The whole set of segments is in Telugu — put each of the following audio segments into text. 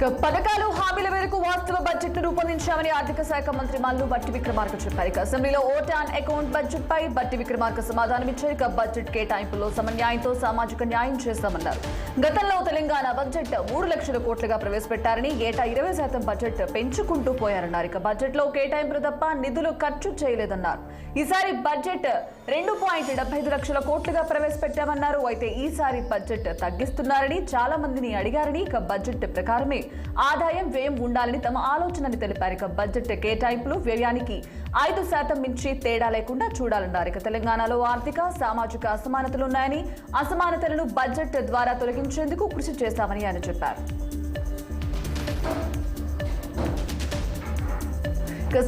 పథకాలు హామీల మేరకు వాస్తవ బడ్జెట్ ను రూపొందించామని ఆర్థిక శాఖ మంత్రి మల్లు భట్టి విక్రమార్క చెప్పారు. అసెంబ్లీలో ఓట్ ఆన్ అకౌంట్ బడ్జెట్ పై భట్టి విక్రమార్క సమాధానమిచ్చారు. బడ్జెట్ కేటాయింపుల్లో సమన్యాయంతో సామాజిక న్యాయం చేస్తామన్నారు. గతంలో తెలంగాణ బడ్జెట్ 3 లక్షల కోట్లుగా ప్రవేశపెట్టారని ఏటా 20% బడ్జెట్ పెంచుకుంటూ పోయారన్నారు. బడ్జెట్ లో కేటాయింపులు తప్ప నిధులు ఖర్చు చేయలేదన్నారు. ఈసారి బడ్జెట్ 2.75 లక్షల కోట్లుగా ప్రవేశపెట్టామన్నారు. అయితే ఈసారి బడ్జెట్ తగ్గిస్తున్నారని చాలా మందిని అడిగారని బడ్జెట్ ప్రకారమే ఆదాయం వ్యయం ఉండాలని తమ ఆలోచనని తెలిపారు. బడ్జెట్ కేటాయింపులు వ్యయానికి 5% మించి తేడా లేకుండా చూడాలన్నారు. తెలంగాణలో ఆర్థిక సామాజిక అసమానతలున్నాయని అసమానతలను బడ్జెట్ ద్వారా తొలగించేందుకు కృషి చేస్తామని ఆయన చెప్పారు.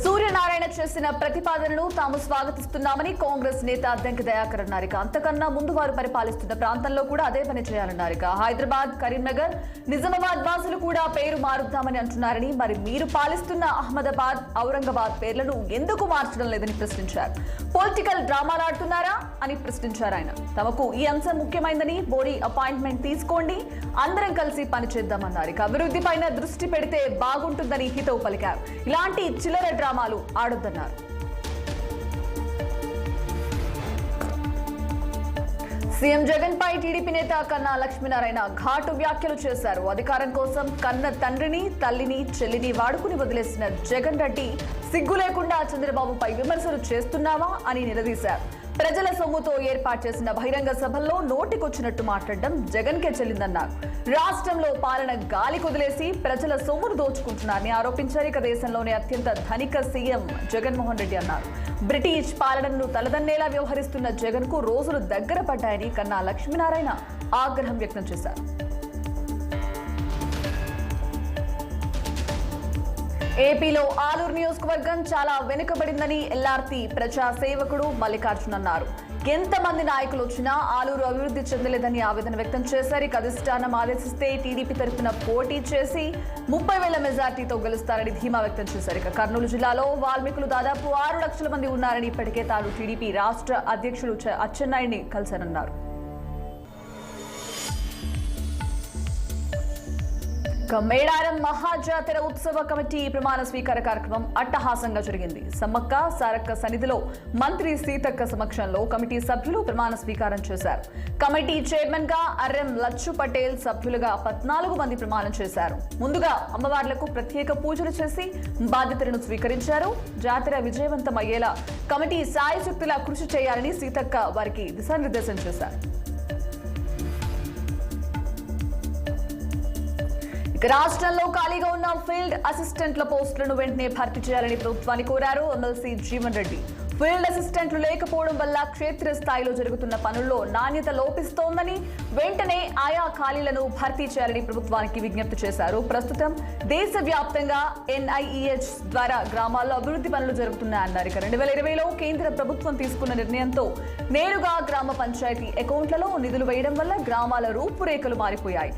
సూర్యనారాయణ చేసిన ప్రతిపాదనను తాము స్వాగతిస్తున్నామని కాంగ్రెస్ నేత అద్దంకి దయాకర్ అన్నారు. అంతకన్నా ముందు వారు పరిపాలిస్తున్న ప్రాంతంలో కూడా అదే పని చేయాలన్నారు. హైదరాబాద్, కరీంనగర్, నిజామాబాద్ వాసులు కూడా పేరు మారుద్దామని అంటున్నారని, మరి మీరు పాలిస్తున్న అహ్మదాబాద్, ఔరంగాబాద్ పేర్లను ఎందుకు మార్చడం లేదని ప్రశ్నించారు. పొలిటికల్ డ్రామాలాడుతున్నారా అని ప్రశ్నించారు ఆయన. తమకు ఈ అంశం ముఖ్యమైందని, బోడీ అపాయింట్మెంట్ తీసుకోండి, అందరం కలిసి పనిచేద్దామన్నారు. అభివృద్ధి పైన దృష్టి పెడితే బాగుంటుందని హితవు పలికారు. ఇలాంటి చిల్లర డ్రామాలు ఆడొద్దన్నారు. సీఎం జగన్ పై టీడీపీ నేత కన్నా లక్ష్మీనారాయణ ఘాటు వ్యాఖ్యలు చేశారు. అధికారం కోసం కన్న తండ్రిని, తల్లిని, చెల్లిని వాడుకుని వదిలేసిన జగన్ రెడ్డి సిగ్గు లేకుండా చంద్రబాబుపై విమర్శలు చేస్తున్నావా అని నిలదీశారు. ప్రజల సొమ్ముతో ఏర్పాటు చేసిన బహిరంగ సభల్లో నోటికొచ్చినట్టు మాట్లాడడం జగన్ కే చెల్లిందన్నారు. రాష్ట్రంలో పాలన గాలి కొదిలేసి ప్రజల సొమ్మును దోచుకుంటున్నారని ఆరోపించారు. దేశంలోనే అత్యంత ధనిక సీఎం జగన్మోహన్ రెడ్డి అన్నారు. బ్రిటిష్ పాలనను తలదన్నేలా వ్యవహరిస్తున్న జగన్ కు రోజులు దగ్గర పడ్డాయని కన్నా లక్ష్మీనారాయణ ఆగ్రహం వ్యక్తం చేశారు. ఏపీలో ఆలూరు నియోజకవర్గం చాలా వెనుకబడిందని ఎల్ఆర్టీ ప్రజా సేవకుడు మల్లికార్జున్ అన్నారు. ఎంతమంది నాయకులు వచ్చినా ఆలూరు అభివృద్ధి చెందలేదని ఆవేదన వ్యక్తం చేశారు. అధిష్టానం ఆదేశిస్తే టీడీపీ తరఫున పోటీ చేసి 30,000 మెజార్టీతో గెలుస్తారని ధీమా వ్యక్తం చేశారు. కర్నూలు జిల్లాలో వాల్మీకులు దాదాపు 6 లక్షల మంది ఉన్నారని, ఇప్పటికే తాను టీడీపీ రాష్ట్ర అధ్యక్షుడు అచ్చెన్నాయుడిని కలిశారన్నారు. మేడారం మహాజాతర ఉత్సవ కమిటీ ప్రమాణ స్వీకార కార్యక్రమం అట్టహాసంగా జరిగింది. సమ్మక్క సారక్క సన్నిధిలో మంత్రి సీతక్క సమక్షంలో కమిటీ సభ్యులు ప్రమాణ స్వీకారం చేశారు. కమిటీ చైర్మన్ గా అర్రెం లచ్చు పటేల్, సభ్యులుగా 14 మంది ప్రమాణం చేశారు. ముందుగా అమ్మవార్లకు ప్రత్యేక పూజలు చేసి బాధ్యతలను స్వీకరించారు. జాతర విజయవంతం అయ్యేలా కమిటీ సాయశక్తులా కృషి చేయాలని సీతక్క వారికి దిశానిర్దేశం చేశారు. రాష్ట్రంలో ఖాళీగా ఉన్న ఫీల్డ్ అసిస్టెంట్ల పోస్టులను వెంటనే భర్తీ చేయాలని ప్రభుత్వాన్ని కోరారు ఎమ్మెల్సీ జీవన్ రెడ్డి. ఫీల్డ్ అసిస్టెంట్లు లేకపోవడం వల్ల క్షేత్ర స్థాయిలో జరుగుతున్న పనుల్లో నాణ్యత లోపిస్తోందని, వెంటనే ఆయా ఖాళీలను భర్తీ చేయాలని ప్రభుత్వానికి విజ్ఞప్తి చేశారు. ప్రస్తుతం దేశవ్యాప్తంగా NIEH ద్వారా గ్రామాల్లో అభివృద్ధి పనులు జరుగుతున్నాయన్నారు. 2020లో కేంద్ర ప్రభుత్వం తీసుకున్న నిర్ణయంతో నేరుగా గ్రామ పంచాయతీ అకౌంట్లలో నిధులు వేయడం వల్ల గ్రామాల రూపురేఖలు మారిపోయాయి.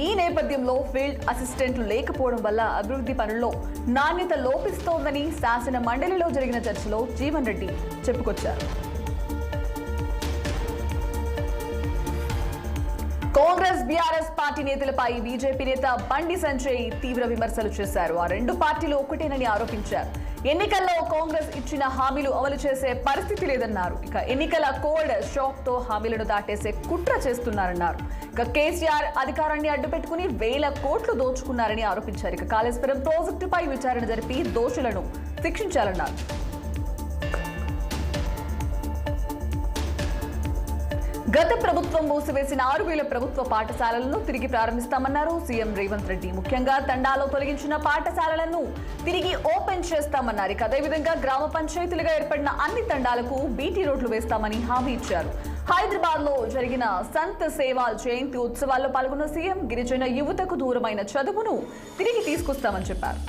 ఈ నేపథ్యంలో ఫీల్డ్ అసిస్టెంట్లు లేకపోవడం వల్ల అభివృద్ధి పనుల్లో నాణ్యత లోపిస్తోందని శాసన మండలిలో జరిగిన చర్చలో జీవన్ రెడ్డి చెప్పుకొచ్చారు. కాంగ్రెస్ బీఆర్ఎస్ పార్టీ నేతలపై బీజేపీ నేత బండి సంజయ్ తీవ్ర విమర్శలు చేశారు. ఆ రెండు పార్టీలు ఒకటేనని ఆరోపించారు. ఎన్నికల్లో కాంగ్రెస్ ఇచ్చిన హామీలు అమలు చేసే పరిస్థితి లేదన్నారు. ఎన్నికల కోడ్ షాక్ తో హామీలను దాటేసే కుట్ర చేస్తున్నారన్నారు. కేసీఆర్ అధికారాన్ని అడ్డుపెట్టుకుని 1,000 కోట్లు దోచుకున్నారని ఆరోపించారు. కాళేశ్వరం ప్రాజెక్టుపై విచారణ జరిపి దోషులను శిక్షించాలన్నారు. గత ప్రభుత్వం మూసివేసిన 6,000 ప్రభుత్వ పాఠశాలలను తిరిగి ప్రారంభిస్తామన్నారు సీఎం రేవంత్ రెడ్డి. ముఖ్యంగా తండాలో తొలగించిన పాఠశాలలను తిరిగి ఓపెన్ చేస్తామన్నారు. అదేవిధంగా గ్రామ పంచాయతీలుగా ఏర్పడిన అన్ని తండాలకు బీటీ రోడ్లు వేస్తామని హామీ ఇచ్చారు. హైదరాబాద్ లో జరిగిన సంత్ సేవాల్ జయంతి ఉత్సవాల్లో పాల్గొన్న సీఎం గిరిజన యువతకు దూరమైన చదువును తిరిగి తీసుకొస్తామని చెప్పారు.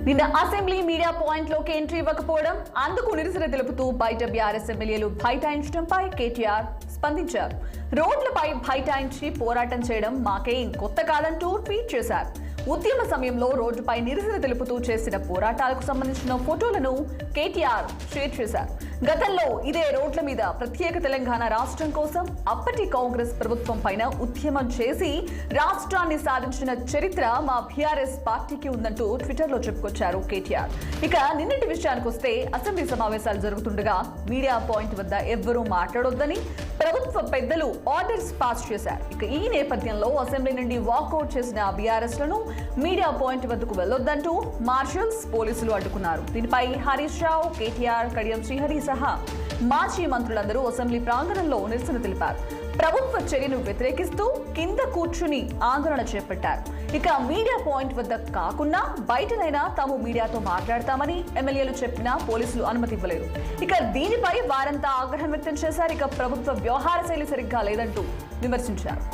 నిన్న అసెంబ్లీ మీడియా పాయింట్ లోకి ఎంట్రీ ఇవ్వకపోవడం, అందుకు నిరసన తెలుపుతూ బయట బీఆర్ఎస్ ఎమ్మెల్యేలు బైఠాయించడంపై కేటీఆర్ స్పందించారు. రోడ్లపై బైఠాయించి పోరాటం చేయడం మాకేం కొత్త కాదంటూ ట్వీట్ చేశారు. ఉద్యమ సమయంలో రోడ్డుపై నిరసన తెలుపుతూ చేసిన పోరాటాలకు సంబంధించిన ఫోటోలను కేటీఆర్ షేర్ చేశారు. గతంలో ఇదే రోడ్ల మీద ప్రత్యేక తెలంగాణ రాష్ట్రం కోసం అప్పటి కాంగ్రెస్ ప్రభుత్వం పైన ఉద్యమం చేసి రాష్ట్రాన్ని సాధించిన చరిత్ర మా బీఆర్ఎస్ పార్టీకి ఉందంటూ ట్విట్టర్లో చెప్పుకొచ్చారు కేటీఆర్. ఇక నిన్నటి విషయానికి వస్తే అసెంబ్లీ సమావేశాలు జరుగుతుండగా మీడియా పాయింట్ వద్ద ఎవ్వరూ మాట్లాడొద్దని ప్రభుత్వ పెద్దలు ఆర్డర్స్ పాస్ చేశారు. ఇక ఈ నేపథ్యంలో అసెంబ్లీ నుండి వాకౌట్ చేసిన బీఆర్ఎస్ లను మీడియా పాయింట్ వద్దకు వెళ్లొద్దంటూ మార్షల్స్ పోలీసులు అడ్డుకున్నారు. దీనిపై హరీష్ రావు, కేటీఆర్, కడియం శ్రీహరి సహా మాజీ మంత్రులందరూ అసెంబ్లీ ప్రాంగణంలో నిరసన తెలిపారు. ప్రభుత్వ చర్యను వ్యతిరేకిస్తూ కింద కూర్చుని ఆందోళన చేపట్టారు. ఇక మీడియా పాయింట్ వద్ద కాకుండా బయటనైనా తాము మీడియాతో మాట్లాడతామని ఎమ్మెల్యేలు చెప్పినా పోలీసులు అనుమతి ఇవ్వలేదు. ఇక దీనిపై వారంతా ఆగ్రహం వ్యక్తం చేశారు. ఇక ప్రభుత్వ వ్యవహార శైలి సరిగ్గా లేదంటూ విమర్శించారు.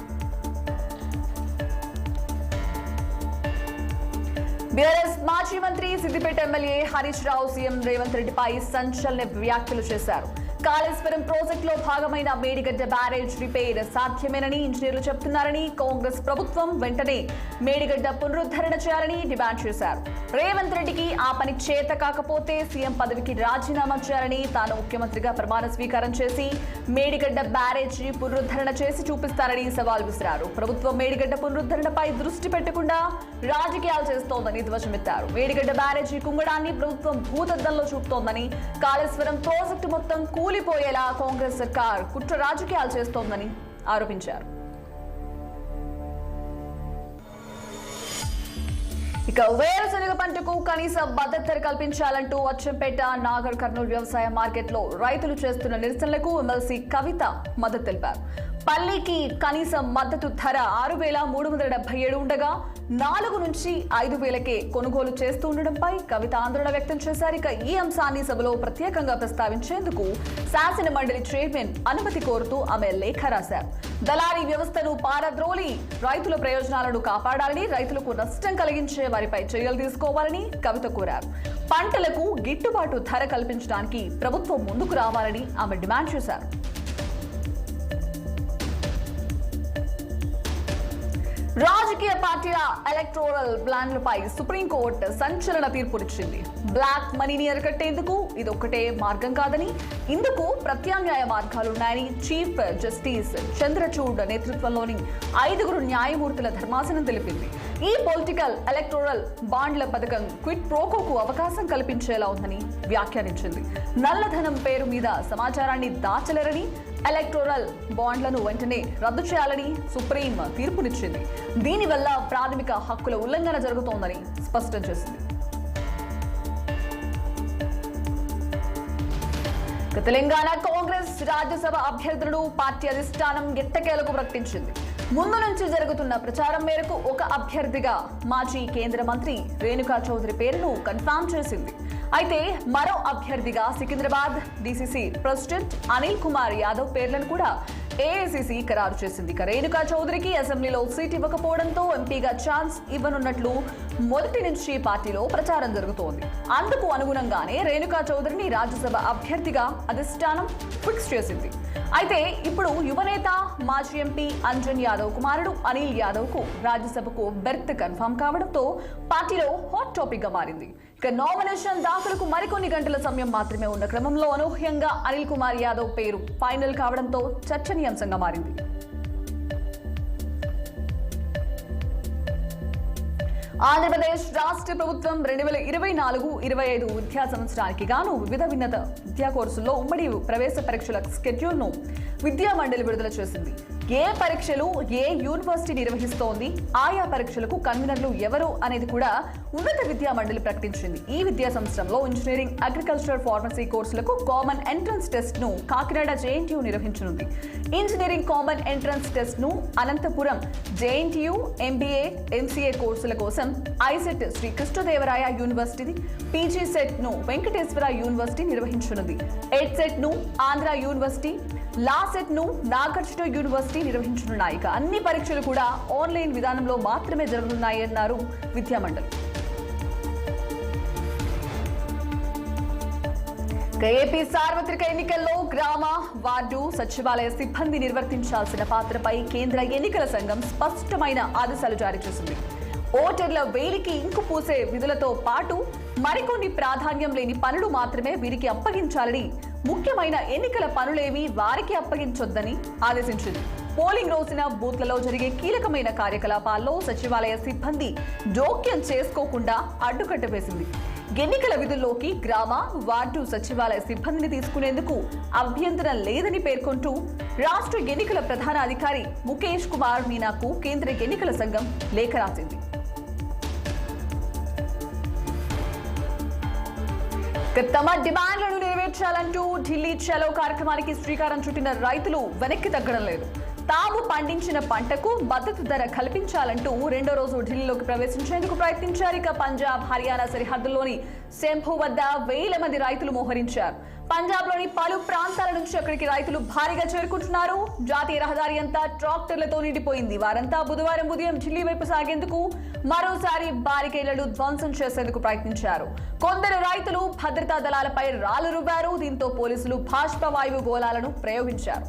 బీఆర్ఎస్ మాజీ మంత్రి సిద్దిపేట ఎమ్మెల్యే హరీష్ రావు సీఎం రేవంత్ రెడ్డిపై సంచలన వ్యాఖ్యలు చేశారు. కాళేశ్వరం ప్రాజెక్టులో భాగమైన మేడిగడ్డ బ్యారేజ్ రిపేర్ సాధ్యమేనని ఇంజనీర్లు చెబుతున్నారని, కాంగ్రెస్ ప్రభుత్వం వెంటనే మేడిగడ్డ పునరుద్ధరణ చేయాలని డిమాండ్ చేశారు. రేవంత్ రెడ్డికి ఆ పని చేత కాకపోతే సీఎం పదవికి రాజీనామా చేయాలని, తాను ముఖ్యమంత్రిగా ప్రమాణ స్వీకారం చేసి మేడిగడ్డ బ్యారేజ్ పునరుద్ధరణ చేసి చూపిస్తారని సవాల్ విసిరారు. ప్రభుత్వం మేడిగడ్డ పునరుద్ధరణపై దృష్టి పెట్టకుండా రాజకీయాలు చేస్తోందని ధ్వజమెత్తారు. మేడిగడ్డ బ్యారేజీ కుంగడాన్ని ప్రభుత్వం భూతద్దంలో చూపుతోందని, కాళేశ్వరం ప్రాజెక్టు మొత్తం కూలిపోయేలా కాంగ్రెస్ సర్కార్ కుట్ర రాజకీయాలు చేస్తోందని ఆరోపించారు. ఇక వేరుశనగ పంటకు కనీస మద్దతు ధర కల్పించాలంటూ అచ్చంపేట, నాగర్ కర్నూలు వ్యవసాయ మార్కెట్లో రైతులు చేస్తున్న నిరసనలకు ఎమ్మెల్సీ కవిత మద్దతు తెలిపారు. పల్లీకి కనీస మద్దతు ధర 6,377 ఉండగా 4 నుంచి 5,000కే కొనుగోలు చేస్తూ ఉండడంపై కవిత ఆందోళన వ్యక్తం చేశారు. ఇక ఈ అంశాన్ని సభలో ప్రత్యేకంగా ప్రస్తావించేందుకు శాసన మండలి చైర్మన్ అనుమతి కోరుతూ ఆమె లేఖ రాశారు. దళారీ వ్యవస్థను పారద్రోలి రైతుల ప్రయోజనాలను కాపాడాలని, రైతులకు నష్టం కలిగించే వారిపై చర్యలు తీసుకోవాలని కవిత కోరారు. పంటలకు గిట్టుబాటు ధర కల్పించడానికి ప్రభుత్వం ముందుకు రావాలని ఆమె డిమాండ్ చేశారు. రాజకీయ పార్టీల ఎలక్టోరల్ ప్లాన్లపై సుప్రీంకోర్టు సంచలన తీర్పునిచ్చింది. బ్లాక్ మనీని అరికట్టేందుకు ఇదొక్కటే మార్గం కాదని, ఇందుకు ప్రత్యామ్నాయ మార్గాలున్నాయని చీఫ్ జస్టిస్ చంద్రచూడ్ నేతృత్వంలోని 5 న్యాయమూర్తుల ధర్మాసనం తెలిపింది. ఈ పొలిటికల్ ఎలక్టోరల్ బాండ్ల పథకం క్విట్ ప్రోకోకు అవకాశం కల్పించేలా ఉందని వ్యాఖ్యానించింది. నల్లధనం పేరు మీద సమాచారాన్ని దాచలేరని, ఎలక్టోరల్ బాండ్లను వెంటనే రద్దు చేయాలని సుప్రీం తీర్పునిచ్చింది. దీనివల్ల ప్రాథమిక హక్కుల ఉల్లంఘన జరుగుతోందని స్పష్టం చేసింది. తెలంగాణ కాంగ్రెస్ రాజ్యసభ అభ్యర్థులను పార్టీ అధిష్టానం ఎట్టకేలకు ప్రకటించింది. ముందు నుంచి జరుగుతున్న ప్రచారం మేరకు ఒక అభ్యర్థిగా మాజీ కేంద్ర మంత్రి రేణుకా చౌదరి పేరును కన్ఫర్మ్ చేసింది. అయితే మరో అభ్యర్థిగా సికింద్రాబాద్ డీసీసీ ప్రెసిడెంట్ అనిల్ కుమార్ యాదవ్ పేర్లను కూడా ఏఐసీసీ ఖరారు చేసింది. రేణుకా చౌదరికి అసెంబ్లీలో సీట్ ఇవ్వకపోవడంతో ఎంపీగా ఛాన్స్ ఇవ్వనున్నట్లు మొదటి నుంచి పార్టీలో ప్రచారం జరుగుతోంది. అందుకు అనుగుణంగానే రేణుకా చౌదరిని రాజ్యసభ అభ్యర్థిగా అధిష్టానం ఫిక్స్ చేసింది. అయితే ఇప్పుడు యువనేత మాజీ ఎంపీ అంజన్ యాదవ్ కుమారుడు అనిల్ యాదవ్ కు రాజ్యసభకు బెర్త్ కన్ఫర్మ్ కావడంతో పార్టీలో హాట్ టాపిక్ గా మారింది. ఇక నామినేషన్ దాఖలకు మరికొన్ని గంటల సమయం మాత్రమే ఉన్న క్రమంలో అనూహ్యంగా అనిల్ కుమార్ యాదవ్ పేరు ఫైనల్ కావడంతో చర్చనీయాంశంగా మారింది. ఆంధ్రప్రదేశ్ రాష్ట్ర ప్రభుత్వం 2024-25 విద్యా సంవత్సరానికి గాను వివిధ ఉన్నత విద్యా కోర్సుల్లో ఉమ్మడి ప్రవేశ పరీక్షల స్కెడ్యూల్ను విద్యా మండలి విడుదల చేసింది. ఏ పరీక్షలు ఏ యూనివర్సిటీ నిర్వహిస్తోంది, ఆయా పరీక్షలకు కన్వీనర్లు ఎవరు అనేది కూడా ఉన్నత విద్యా మండలి ప్రకటించింది. ఈ విద్యా సంవత్సరంలో ఇంజనీరింగ్, అగ్రికల్చర్, ఫార్మసీ కోర్సులకు కామన్ ఎంట్రన్స్ టెస్ట్ ను కాకినాడ జేఎన్టీయూ నిర్వహించనుంది. ఇంజనీరింగ్ కామన్ ఎంట్రన్స్ టెస్ట్ ను అనంతపురం జేఎన్టీయూ, ఎంబీఏ, ఎంసీఏ కోర్సుల కోసం ICET Sri Krishnadevaraya university, PG CET ను వెంకటేశ్వర యూనివర్సిటీ నిర్వహించనుంది. ఎడ్ సెట్ ను ఆంధ్ర యూనివర్సిటీ, లా సెట్ ను నాగార్జున యూనివర్సిటీ నిర్వహించనున్నాయి. అన్ని పరీక్షలు కూడా ఆన్లైన్ విధానంలో మాత్రమే జరగనున్నాయన్నారు విద్యామండలి. ఏపీ సార్వత్రిక ఎన్నికల్లో గ్రామ, వార్డు, సచివాలయ సిబ్బంది నిర్వర్తించాల్సిన పాత్రపై కేంద్ర ఎన్నికల సంఘం స్పష్టమైన ఆదేశాలు జారీ చేసింది. ఓటర్ల వేలికి ఇంకు పూసే విధులతో పాటు మరికొన్ని ప్రాధాన్యం లేని పనులు మాత్రమే వీరికి అప్పగించాలని ముఖ్యమైన ఎన్నికల పనులేవి వారికి అప్పగించొద్దని ఆదేశించింది. పోలింగ్ రోజున బూత్లలో జరిగే కీలకమైన కార్యకలాపాల్లో సచివాలయ సిబ్బంది జోక్యం చేసుకోకుండా అడ్డుకట్ట వేసింది. ఎన్నికల విధుల్లోకి గ్రామ, వార్డు సచివాలయ సిబ్బందిని తీసుకునేందుకు అభ్యంతరం లేదని పేర్కొంటూ రాష్ట్ర ఎన్నికల ప్రధాన అధికారి ముఖేష్ కుమార్ మీనాకు కేంద్ర ఎన్నికల సంఘం లేఖ రాసింది. తమ డిమాండ్లను నెరవేర్చాలంటూ ఢిల్లీ చలో కార్యక్రమానికి శ్రీకారం చుట్టిన రైతులు వెనక్కి తగ్గడం లేదు. తాము పండించిన పంటకు మద్దతు ధర కల్పించాలంటూ రెండో రోజు ఢిల్లీలోకి ప్రవేశించేందుకు ప్రయత్నించారు. ఇక పంజాబ్, హర్యానా సరిహద్దుల్లోని శంభు వద్ద వేల మంది రైతులు మోహరించారు. పంజాబ్లోని పలు ప్రాంతాల నుంచి అక్కడికి రైతులు భారీగా చేరుకుంటున్నారు. జాతీయ రహదారి అంతా ట్రాక్టర్లతో నిండిపోయింది. వారంతా బుధవారం ఉదయం ఢిల్లీ వైపు సాగేందుకు మరోసారి బారికేడ్లను ధ్వంసం చేసేందుకు ప్రయత్నించారు. కొందరు రైతులు భద్రతా దళాలపై రాళ్లు రువ్వారు. దీంతో పోలీసులు బాష్పవాయువు గోళాలను ప్రయోగించారు.